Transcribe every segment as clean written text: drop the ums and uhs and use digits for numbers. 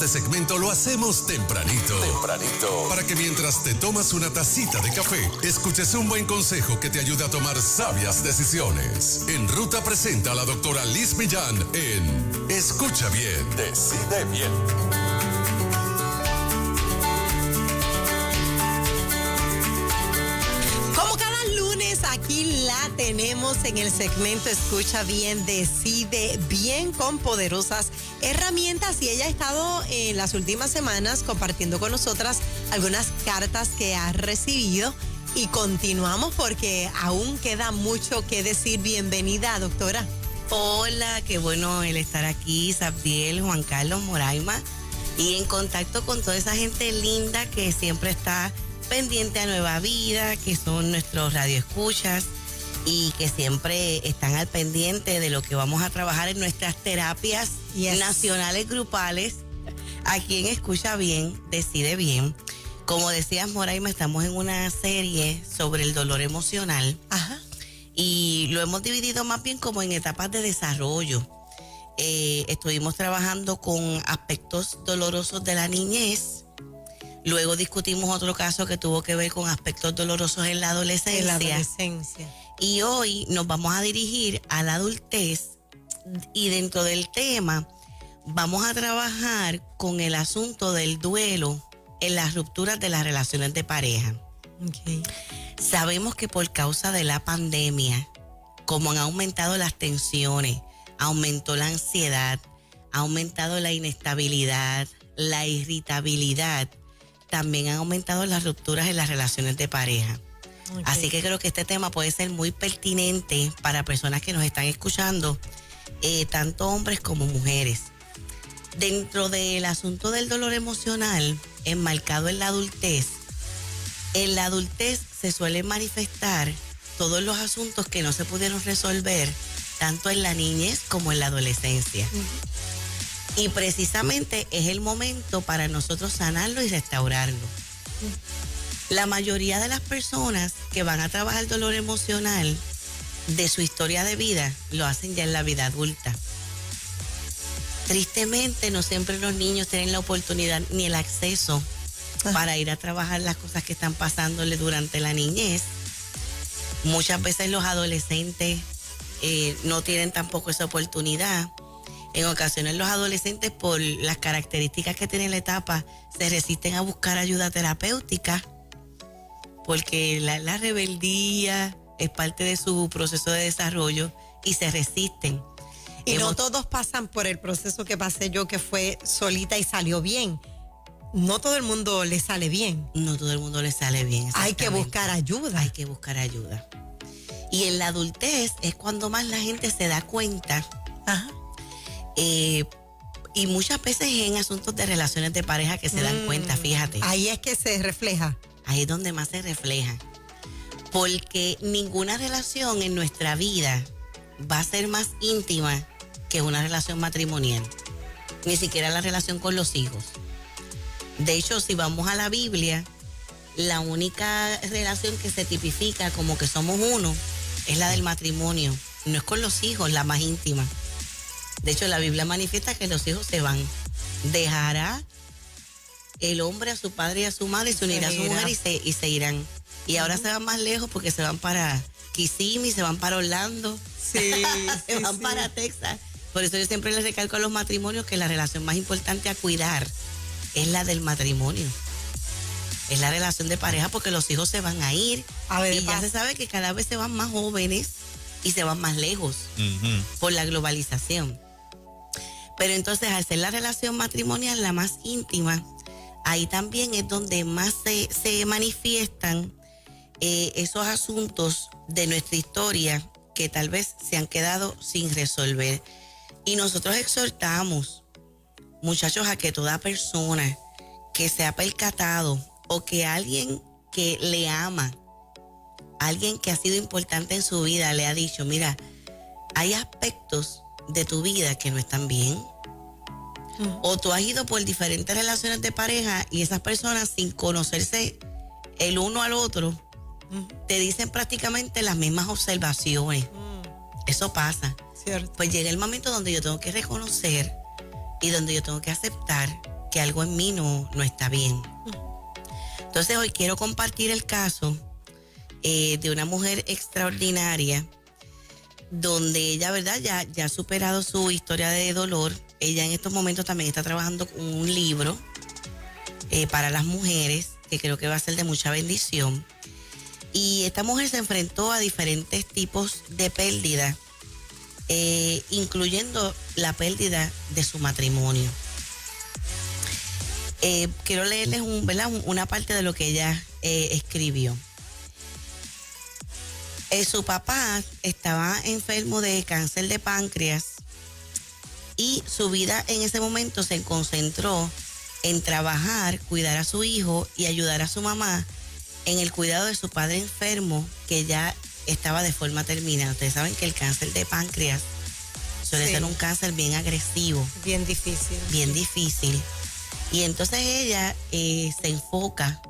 este segmento lo hacemos tempranito. Para que mientras te tomas una tacita de café, escuches un buen consejo que te ayude a tomar sabias decisiones. En Ruta presenta a la doctora Liz Millán en Escucha Bien, Decide Bien. Aquí la tenemos en el segmento Escucha Bien, Decide Bien, con poderosas herramientas, y ella ha estado en las últimas semanas compartiendo con nosotras algunas cartas que ha recibido, y continuamos porque aún queda mucho que decir. Bienvenida, doctora. Hola, qué bueno el estar aquí, Sabdiel, Juan Carlos, Moraima, y en contacto con toda esa gente linda que siempre está pendiente a Nueva Vida, que son nuestros radioescuchas y que siempre están al pendiente de lo que vamos a trabajar en nuestras terapias nacionales grupales. Aquí en Escucha Bien, Decide Bien. Como decías, Moraima, estamos en una serie sobre el dolor emocional. Ajá. Y lo hemos dividido más bien como en etapas de desarrollo. Estuvimos trabajando con aspectos dolorosos de la niñez. Luego discutimos otro caso que tuvo que ver con aspectos dolorosos en la adolescencia. Y hoy nos vamos a dirigir a la adultez, y dentro del tema vamos a trabajar con el asunto del duelo en las rupturas de las relaciones de pareja. Okay. Sabemos que por causa de la pandemia, como han aumentado las tensiones, aumentó la ansiedad, ha aumentado la inestabilidad, la irritabilidad, también han aumentado las rupturas en las relaciones de pareja. Okay. Así que creo que este tema puede ser muy pertinente para personas que nos están escuchando, tanto hombres como mujeres. Dentro del asunto del dolor emocional, enmarcado en la adultez se suelen manifestar todos los asuntos que no se pudieron resolver, tanto en la niñez como en la adolescencia. Uh-huh. Y precisamente es el momento para nosotros sanarlo y restaurarlo. La mayoría de las personas que van a trabajar el dolor emocional de su historia de vida lo hacen ya en la vida adulta. Tristemente, no siempre los niños tienen la oportunidad ni el acceso para ir a trabajar las cosas que están pasándole durante la niñez. Muchas veces los adolescentes no tienen tampoco esa oportunidad. En ocasiones los adolescentes, por las características que tiene la etapa, se resisten a buscar ayuda terapéutica, porque la rebeldía es parte de su proceso de desarrollo y se resisten. Y no todos pasan por el proceso que pasé yo, que fue solita y salió bien. No todo el mundo le sale bien. No todo el mundo le sale bien. Hay que buscar ayuda. Hay que buscar ayuda. Y en la adultez es cuando más la gente se da cuenta. Ajá. Y muchas veces en asuntos de relaciones de pareja que se dan cuenta, fíjate. Ahí es que se refleja. Ahí es donde más se refleja. Porque ninguna relación en nuestra vida va a ser más íntima que una relación matrimonial. Ni siquiera la relación con los hijos. De hecho, si vamos a la Biblia, la única relación que se tipifica como que somos uno es la del matrimonio. No es con los hijos, la más íntima. De hecho, la Biblia manifiesta que los hijos se van. Dejará el hombre a su padre y a su madre, y se unirá a su mujer y se irán. Y ahora se van más lejos porque se van para Kissimmee, se van para Orlando, se van para Texas. Por eso yo siempre les recalco a los matrimonios que la relación más importante a cuidar es la del matrimonio. Es la relación de pareja, porque los hijos se van a ir. Y ya se sabe que cada vez se van más jóvenes y se van más lejos por la globalización. Pero entonces, al ser la relación matrimonial la más íntima, ahí también es donde más se manifiestan esos asuntos de nuestra historia que tal vez se han quedado sin resolver. Y nosotros exhortamos, muchachos, a que toda persona que se ha percatado o que alguien que le ama, alguien que ha sido importante en su vida, le ha dicho, mira, hay aspectos de tu vida que no están bien. O tú has ido por diferentes relaciones de pareja y esas personas, sin conocerse el uno al otro, te dicen prácticamente las mismas observaciones. Eso pasa. Cierto. Pues llega el momento donde yo tengo que reconocer y donde yo tengo que aceptar que algo en mí no está bien. Entonces hoy quiero compartir el caso de una mujer extraordinaria donde ella, ¿verdad? Ya ha superado su historia de dolor. Ella en estos momentos también está trabajando con un libro para las mujeres, que creo que va a ser de mucha bendición. Y esta mujer se enfrentó a diferentes tipos de pérdida, incluyendo la pérdida de su matrimonio. Quiero leerles una parte de lo que ella escribió. Su papá estaba enfermo de cáncer de páncreas y su vida en ese momento se concentró en trabajar, cuidar a su hijo y ayudar a su mamá en el cuidado de su padre enfermo, que ya estaba de forma terminal. Ustedes saben que el cáncer de páncreas suele ser un cáncer bien agresivo. Bien difícil. Bien difícil. Y entonces ella se enfoca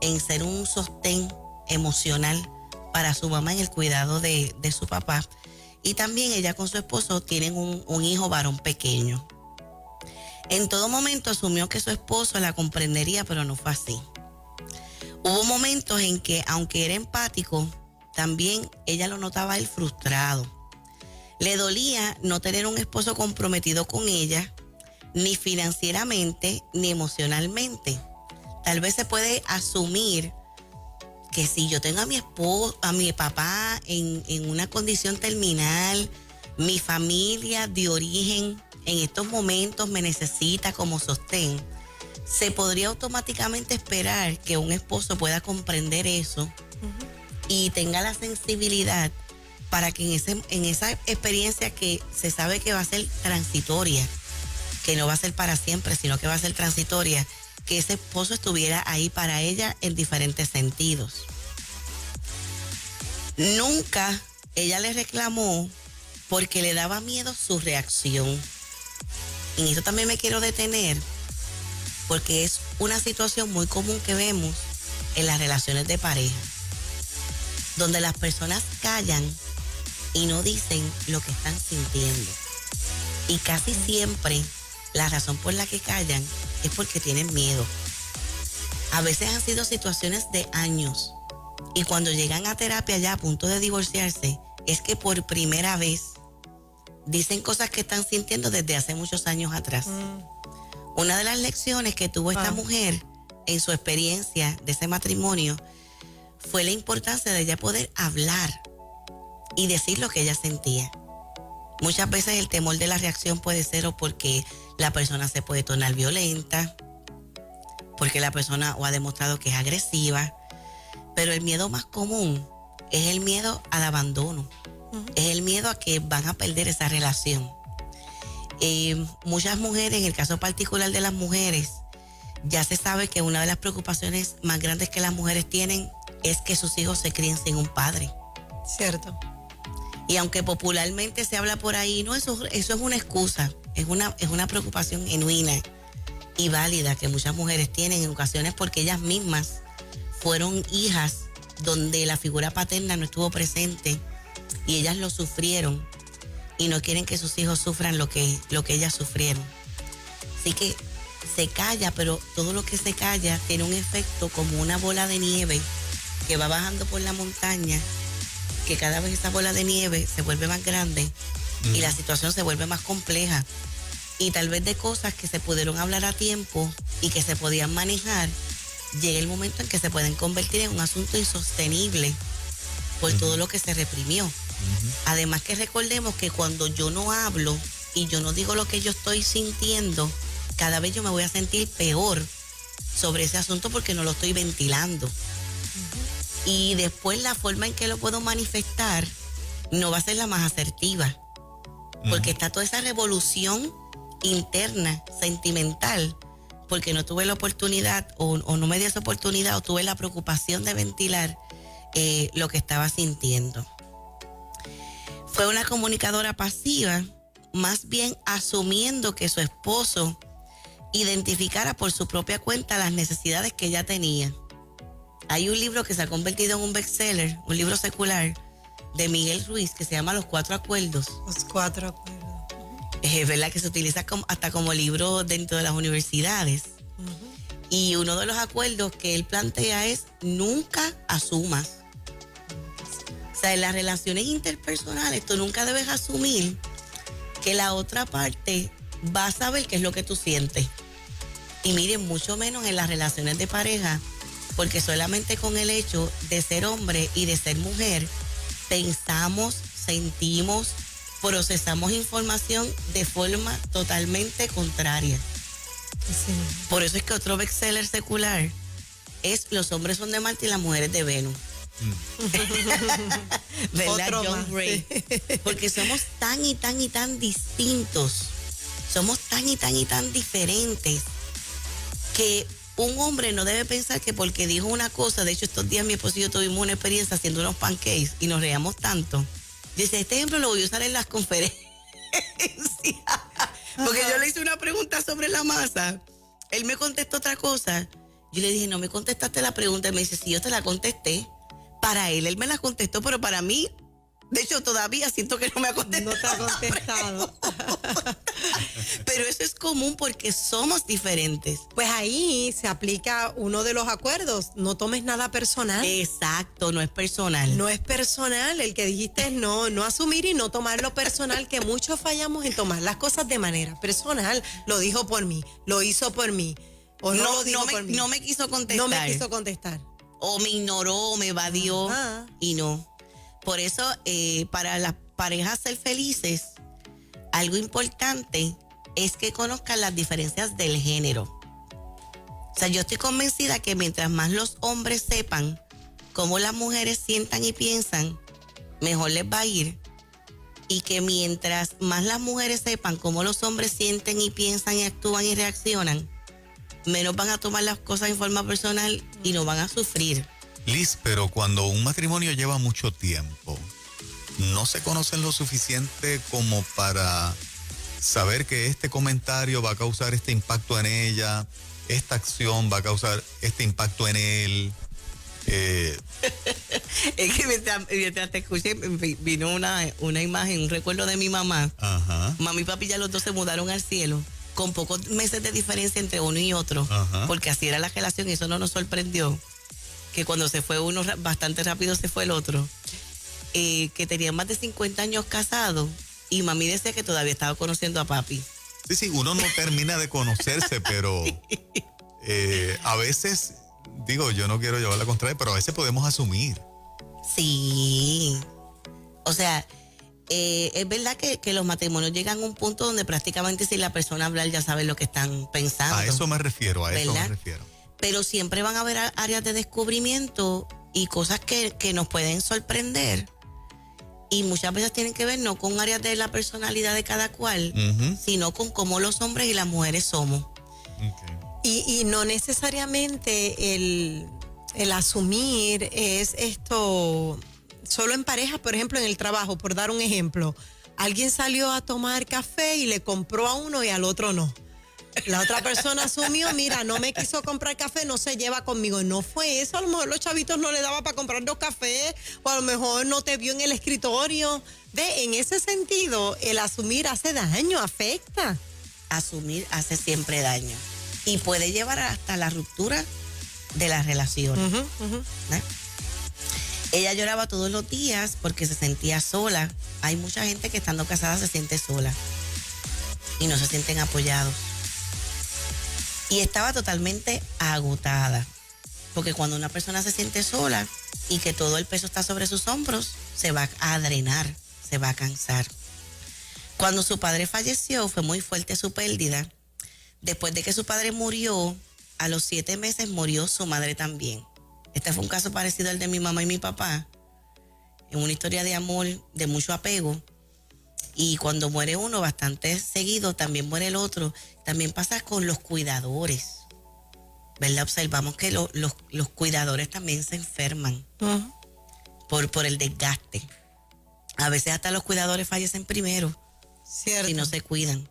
en ser un sostén emocional para su mamá en el cuidado de su papá. Y también ella con su esposo tienen un hijo varón pequeño. En todo momento asumió que su esposo la comprendería, pero no fue así. Hubo momentos en que, aunque era empático, también ella lo notaba a él frustrado. Le dolía no tener un esposo comprometido con ella, ni financieramente, ni emocionalmente. Tal vez se puede asumir que si yo tengo a mi esposo, a mi papá en una condición terminal, mi familia de origen en estos momentos me necesita como sostén, se podría automáticamente esperar que un esposo pueda comprender eso y tenga la sensibilidad para que en esa experiencia que se sabe que va a ser transitoria, que no va a ser para siempre, sino que va a ser transitoria, que ese esposo estuviera ahí para ella en diferentes sentidos. Nunca ella le reclamó porque le daba miedo su reacción. En eso también me quiero detener, porque es una situación muy común que vemos en las relaciones de pareja, donde las personas callan y no dicen lo que están sintiendo. Y casi siempre la razón por la que callan es porque tienen miedo. A veces han sido situaciones de años y cuando llegan a terapia ya a punto de divorciarse, es que por primera vez dicen cosas que están sintiendo desde hace muchos años atrás. Una de las lecciones que tuvo esta mujer en su experiencia de ese matrimonio fue la importancia de ella poder hablar y decir lo que ella sentía. Muchas veces el temor de la reacción puede ser o porque la persona se puede tornar violenta, porque la persona o ha demostrado que es agresiva, pero el miedo más común es el miedo al abandono, es el miedo a que van a perder esa relación. Muchas mujeres, en el caso particular de las mujeres, ya se sabe que una de las preocupaciones más grandes que las mujeres tienen es que sus hijos se críen sin un padre. Cierto. Y aunque popularmente se habla por ahí, no, eso es una excusa, es una preocupación genuina y válida que muchas mujeres tienen en ocasiones porque ellas mismas fueron hijas donde la figura paterna no estuvo presente y ellas lo sufrieron y no quieren que sus hijos sufran lo que ellas sufrieron. Así que se calla, pero todo lo que se calla tiene un efecto como una bola de nieve que va bajando por la montaña, que cada vez esa bola de nieve se vuelve más grande y la situación se vuelve más compleja. Y tal vez de cosas que se pudieron hablar a tiempo y que se podían manejar, llega el momento en que se pueden convertir en un asunto insostenible por todo lo que se reprimió. Además que recordemos que cuando yo no hablo y yo no digo lo que yo estoy sintiendo, cada vez yo me voy a sentir peor sobre ese asunto porque no lo estoy ventilando. Y después la forma en que lo puedo manifestar no va a ser la más asertiva, porque está toda esa revolución interna, sentimental, porque no tuve la oportunidad o no me dio esa oportunidad o tuve la preocupación de ventilar lo que estaba sintiendo. Fue una comunicadora pasiva, más bien asumiendo que su esposo identificara por su propia cuenta las necesidades que ella tenía. Hay un libro que se ha convertido en un bestseller, un libro secular de Miguel Ruiz que se llama Los 4 Acuerdos. Los 4 Acuerdos. Es verdad que se utiliza hasta como libro dentro de las universidades. Y uno de los acuerdos que él plantea es nunca asumas. O sea, en las relaciones interpersonales tú nunca debes asumir que la otra parte va a saber qué es lo que tú sientes. Y miren, mucho menos en las relaciones de pareja, porque solamente con el hecho de ser hombre y de ser mujer, pensamos, sentimos, procesamos información de forma totalmente contraria. Sí. Por eso es que otro bestseller secular es Los hombres son de Marte y las mujeres de Venus. ¿Verdad? Otro John más, Gray. sí. Porque somos tan y tan y tan distintos. Somos tan y tan y tan diferentes que un hombre no debe pensar que porque dijo una cosa. De hecho, estos días mi esposo y yo tuvimos una experiencia haciendo unos pancakes y nos reíamos tanto. Dice, este ejemplo lo voy a usar en las conferencias. Porque yo le hice una pregunta sobre la masa. Él me contestó otra cosa. Yo le dije, no me contestaste la pregunta. Él me dice, sí, yo te la contesté. Para él me la contestó, pero para mí, de hecho, todavía siento que no me ha contestado. No te ha contestado. Pero eso es común porque somos diferentes. Pues ahí se aplica uno de los acuerdos. No tomes nada personal. Exacto, no es personal. No es personal. El que dijiste es no asumir y no tomarlo personal, que muchos fallamos en tomar las cosas de manera personal. Lo dijo por mí, lo hizo por mí. O no lo dijo por mí. No me quiso contestar. No me quiso contestar. O me ignoró, o me evadió. Ajá. Y no. Por eso, para las parejas ser felices, algo importante es que conozcan las diferencias del género. O sea, yo estoy convencida que mientras más los hombres sepan cómo las mujeres sientan y piensan, mejor les va a ir. Y que mientras más las mujeres sepan cómo los hombres sienten y piensan y actúan y reaccionan, menos van a tomar las cosas en forma personal y no van a sufrir. Liz, pero cuando un matrimonio lleva mucho tiempo, ¿no se conocen lo suficiente como para saber que este comentario va a causar este impacto en ella, esta acción va a causar este impacto en él? Es que mientras te escuché, vino una imagen, un recuerdo de mi mamá. Ajá. Mami y papi ya los dos se mudaron al cielo, con pocos meses de diferencia entre uno y otro. Ajá. Porque así era la relación y eso no nos sorprendió. Que cuando se fue uno, bastante rápido se fue el otro. Que tenían más de 50 años casados y mami decía que todavía estaba conociendo a papi. Sí, uno no termina de conocerse, pero a veces, digo, yo no quiero llevar la contraria, pero a veces podemos asumir. Sí. O sea, es verdad que los matrimonios llegan a un punto donde prácticamente si la persona habla ya sabe lo que están pensando. A eso me refiero, ¿verdad? Pero siempre van a haber áreas de descubrimiento y cosas que nos pueden sorprender. Y muchas veces tienen que ver no con áreas de la personalidad de cada cual, sino con cómo los hombres y las mujeres somos. Okay. Y no necesariamente el asumir es esto solo en pareja, por ejemplo, en el trabajo, por dar un ejemplo. Alguien salió a tomar café y le compró a uno y al otro no. La otra persona asumió, mira, no me quiso comprar café, no se lleva conmigo. No fue eso, a lo mejor los chavitos no le daba para comprar 2 cafés, o a lo mejor no te vio en el escritorio. En ese sentido, el asumir hace daño, afecta. Asumir hace siempre daño. Y puede llevar hasta la ruptura de la relación. ¿No? Ella lloraba todos los días porque se sentía sola. Hay mucha gente que estando casada se siente sola y no se sienten apoyados. Y estaba totalmente agotada, porque cuando una persona se siente sola y que todo el peso está sobre sus hombros, se va a drenar, se va a cansar. Cuando su padre falleció, fue muy fuerte su pérdida. Después de que su padre murió, a los 7 meses murió su madre también. Este fue un caso parecido al de mi mamá y mi papá, en una historia de amor, de mucho apego. Y cuando muere uno bastante seguido, también muere el otro. También pasa con los cuidadores, ¿verdad? Observamos que los cuidadores también se enferman por el desgaste. A veces hasta los cuidadores fallecen primero. Cierto. Si no se cuidan.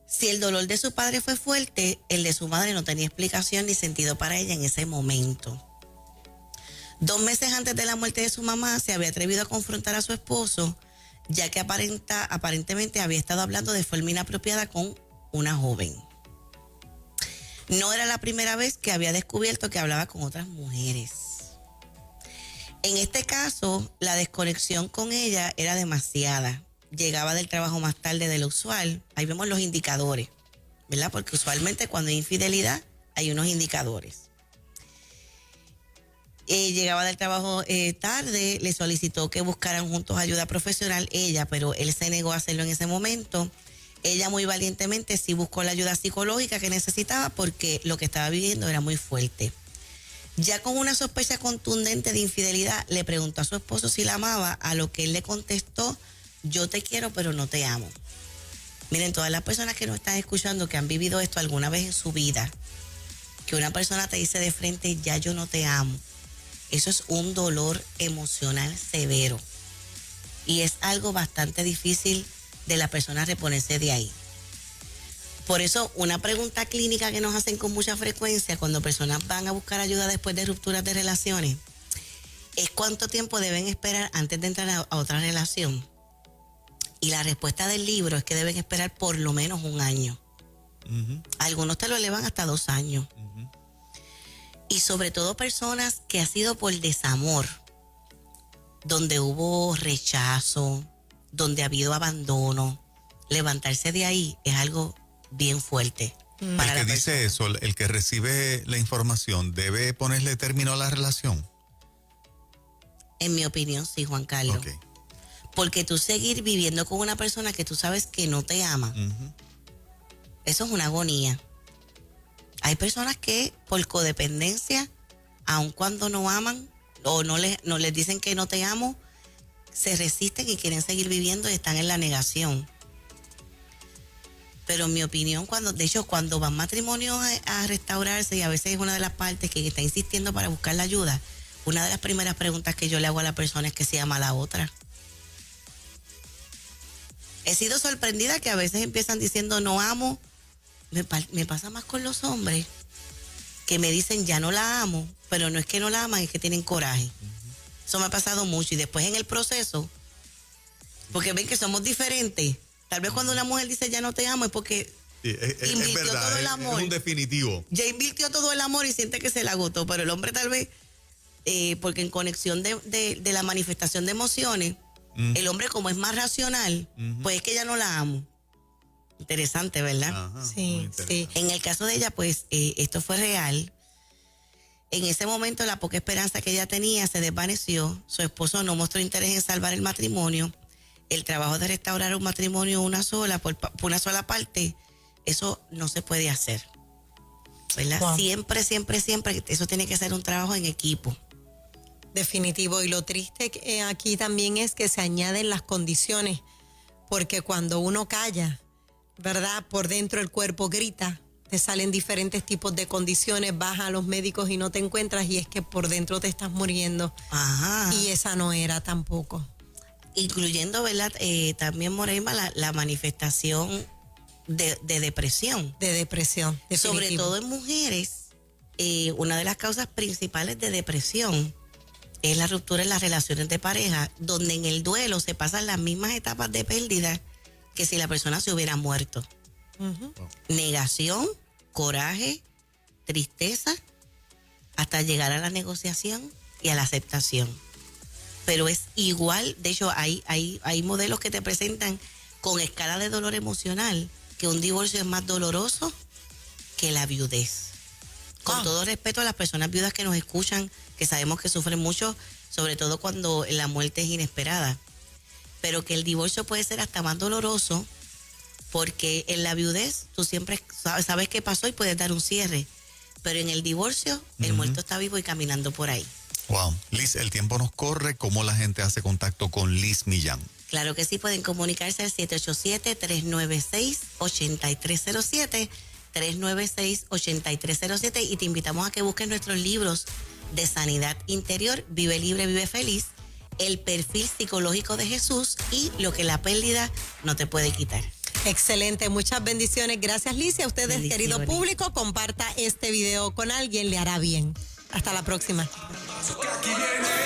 Si el dolor de su padre fue fuerte, el de su madre no tenía explicación ni sentido para ella en ese momento. 2 meses antes de la muerte de su mamá, se había atrevido a confrontar a su esposo ya que aparentemente había estado hablando de forma inapropiada con una joven. No era la primera vez que había descubierto que hablaba con otras mujeres. En este caso, la desconexión con ella era demasiada. Llegaba del trabajo más tarde de lo usual. Ahí vemos los indicadores, ¿verdad? Porque usualmente cuando hay infidelidad hay unos indicadores. Llegaba del trabajo tarde, le solicitó que buscaran juntos ayuda profesional ella, pero él se negó a hacerlo en ese momento. Ella muy valientemente sí buscó la ayuda psicológica que necesitaba porque lo que estaba viviendo era muy fuerte. Ya con una sospecha contundente de infidelidad, le preguntó a su esposo si la amaba, a lo que él le contestó: yo te quiero, pero no te amo. Miren, todas las personas que nos están escuchando, que han vivido esto alguna vez en su vida, que una persona te dice de frente: ya yo no te amo. Eso es un dolor emocional severo. Y es algo bastante difícil de la persona reponerse de ahí. Por eso, una pregunta clínica que nos hacen con mucha frecuencia cuando personas van a buscar ayuda después de rupturas de relaciones es cuánto tiempo deben esperar antes de entrar a otra relación. Y la respuesta del libro es que deben esperar por lo menos 1 año. Uh-huh. Algunos te lo elevan hasta 2 años. Uh-huh. Y sobre todo personas que ha sido por desamor, donde hubo rechazo, donde ha habido abandono. Levantarse de ahí es algo bien fuerte. Para el que dice eso, el que recibe la información, ¿debe ponerle término a la relación? En mi opinión, sí, Juan Carlos. Okay. Porque tú seguir viviendo con una persona que tú sabes que no te ama, uh-huh, eso es una agonía. Hay personas que por codependencia, aun cuando no aman o no les dicen que no te amo, se resisten y quieren seguir viviendo y están en la negación. Pero en mi opinión, cuando van matrimonios a restaurarse, y a veces es una de las partes que está insistiendo para buscar la ayuda, una de las primeras preguntas que yo le hago a la persona es que se ama a la otra. He sido sorprendida que a veces empiezan diciendo no amo. Me pasa más con los hombres que me dicen ya no la amo, pero no es que no la aman, es que tienen coraje. Uh-huh. Eso me ha pasado mucho y después en el proceso, porque ven que somos diferentes. Tal vez cuando una mujer dice ya no te amo es porque invirtió es verdad, todo el amor. Es un definitivo. Ya invirtió todo el amor y siente que se la agotó, pero el hombre tal vez, porque en conexión de la manifestación de emociones, el hombre como es más racional, pues es que ya no la amo. Interesante, ¿verdad? Ajá, sí, sí. En el caso de ella, pues esto fue real. En ese momento la poca esperanza que ella tenía se desvaneció. Su esposo no mostró interés en salvar el matrimonio. El trabajo de restaurar un matrimonio por una sola parte, eso no se puede hacer, ¿verdad? Wow. Siempre, eso tiene que ser un trabajo en equipo. Definitivo. Y lo triste aquí también es que se añaden las condiciones, porque cuando uno calla, ¿verdad? Por dentro el cuerpo grita, te salen diferentes tipos de condiciones, vas a los médicos y no te encuentras, y es que por dentro te estás muriendo. Ajá. Y esa no era tampoco. Incluyendo, ¿verdad? También, Moreima, la manifestación de depresión. De depresión, definitivo. Sobre todo en mujeres, una de las causas principales de depresión es la ruptura en las relaciones de pareja, donde en el duelo se pasan las mismas etapas de pérdida que si la persona se hubiera muerto. Uh-huh. Negación, coraje, tristeza, hasta llegar a la negociación y a la aceptación. Pero es igual, de hecho hay modelos que te presentan con escala de dolor emocional, que un divorcio es más doloroso que la viudez. Con todo respeto a las personas viudas que nos escuchan, que sabemos que sufren mucho, sobre todo cuando la muerte es inesperada. Pero que el divorcio puede ser hasta más doloroso, porque en la viudez tú siempre sabes qué pasó y puedes dar un cierre. Pero en el divorcio, el muerto está vivo y caminando por ahí. Wow. Liz, el tiempo nos corre. ¿Cómo la gente hace contacto con Liz Millán? Claro que sí, pueden comunicarse al 787-396-8307, 396-8307, y te invitamos a que busques nuestros libros de sanidad interior, Vive Libre, Vive Feliz, El perfil psicológico de Jesús y Lo que la pérdida no te puede quitar. Excelente, muchas bendiciones. Gracias, Liz. Y a ustedes, querido público, comparta este video con alguien, le hará bien. Hasta la próxima. Aquí viene